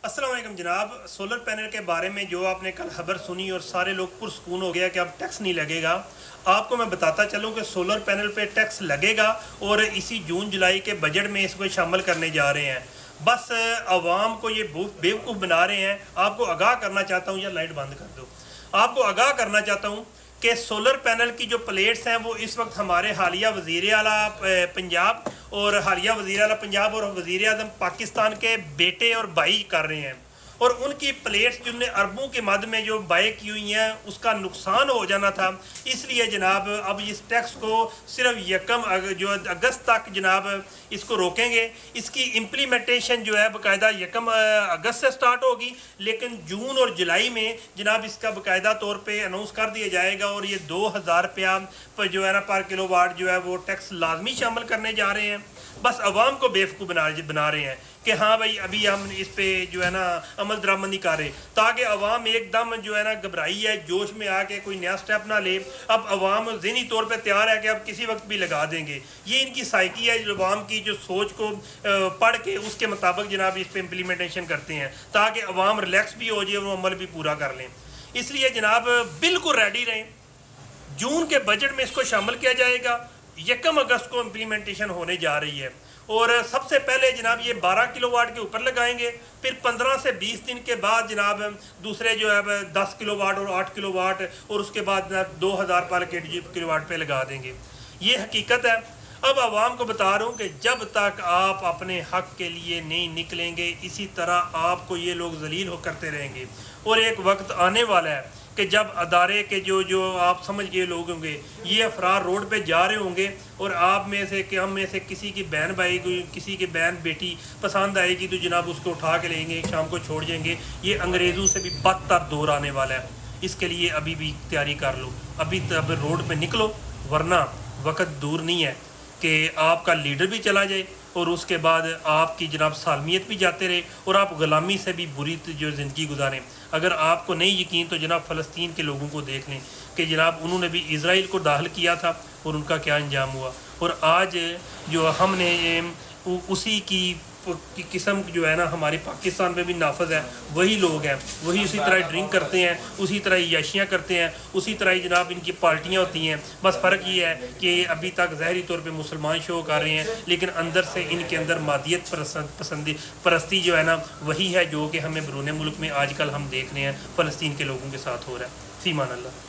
अस्सलाम वालेकुम जनाब। सोलर पैनल के बारे में जो आपने कल खबर सुनी और सारे लोग पुरसकून हो गया कि अब टैक्स नहीं लगेगा, आपको मैं बताता चलूँ कि सोलर पैनल पे टैक्स लगेगा और इसी जून जुलाई के बजट में इसको शामिल करने जा रहे हैं। बस आवाम को ये बेवकूफ़ बना रहे हैं। आपको आगाह करना चाहता हूँ, या लाइट बंद कर दो। आपको आगाह करना चाहता हूँ कि सोलर पैनल की जो प्लेट्स हैं वो इस वक्त हमारे हालिया वज़ीर आला पंजाब और हालिया वज़ीर आला पंजाब और वज़ीर आज़म पाकिस्तान के बेटे और भाई कर रहे हैं, और उनकी प्लेट्स जिनने अरबों के मद में जो बाय की हुई हैं उसका नुकसान हो जाना था। इसलिए जनाब अब इस टैक्स को सिर्फ यकम जो अगस्त तक जनाब इसको रोकेंगे। इसकी इम्प्लीमेंटेशन जो है बाकायदा यकम अगस्त से स्टार्ट होगी, लेकिन जून और जुलाई में जनाब इसका बाकायदा तौर पे अनाउंस कर दिया जाएगा और ये 2000 रुपया पर जो है ना पर किलोवाट जो है वो टैक्स लाजमी शामिल करने जा रहे हैं। बस आवाम को बेवकूफ़ बना रहे हैं कि हाँ भाई अभी हम इस पे जो है ना अमल दरामद नहीं कर रहे, ताकि अवाम एकदम जो है ना घबराई है, जोश में आके कोई नया स्टेप ना ले। अब अवाम ज़हनी तौर पे तैयार है कि अब किसी वक्त भी लगा देंगे। ये इनकी साइकी है, अवाम की जो सोच को पढ़ के उसके मुताबिक जनाब इस पे इम्प्लीमेंटेशन करते हैं, ताकि अवाम रिलैक्स भी हो जाए और अमल भी पूरा कर लें। इसलिए जनाब बिल्कुल रेडी रहें। जून के बजट में इसको शामिल किया जाएगा। यकम अगस्त को इम्प्लीमेंटेशन होने जा रही है और सबसे पहले जनाब ये 12 किलोवाट के ऊपर लगाएंगे, फिर 15 से 20 दिन के बाद जनाब दूसरे जो है 10 किलोवाट और 8 किलोवाट, और उसके बाद 2000 पर किलोवाट पे लगा देंगे। ये हकीकत है। अब आवाम को बता रहा हूँ कि जब तक आप अपने हक के लिए नहीं निकलेंगे, इसी तरह आपको ये लोग जलील हो करते रहेंगे। और एक वक्त आने वाला है कि जब अदारे के जो आप समझ गए लोग होंगे, ये अफरार रोड पे जा रहे होंगे और आप में से कि हम में से किसी की बहन भाई किसी की बहन बेटी पसंद आएगी तो जनाब उसको उठा के लेंगे, शाम को छोड़ जाएंगे। ये अंग्रेज़ों से भी बदतर दौर आने वाला है। इसके लिए अभी भी तैयारी कर लो, अभी तब रोड पे निकलो, वरना वक्त दूर नहीं है कि आपका लीडर भी चला जाए और उसके बाद आपकी जनाब सालमियत भी जाते रहे और आप ग़ुलामी से भी बुरी जो ज़िंदगी गुजारें। अगर आपको नहीं यकीन तो जनाब फ़लस्तीन के लोगों को देख लें कि जनाब उन्होंने भी इज़राइल को दाखिल किया था और उनका क्या अंजाम हुआ। और आज जो हमने उसी की किस्म जो है ना हमारे पाकिस्तान में भी नाफज है, वही लोग हैं, वही उसी तरह ड्रिंक करते हैं, उसी तरह याशियाँ करते हैं, उसी तरह ही जनाब इनकी पार्टियाँ होती हैं। बस फ़र्क ये है कि अभी तक ज़ाहरी तौर पे मुसलमान शो कर रहे हैं, लेकिन अंदर से इनके अंदर मादियत परस्ती जो है ना वही है जो कि हमें बैरून मुल्क में आजकल हम देख रहे हैं फ़लस्तीन के लोगों के साथ हो रहा है। फ़ीमान अल्लाह।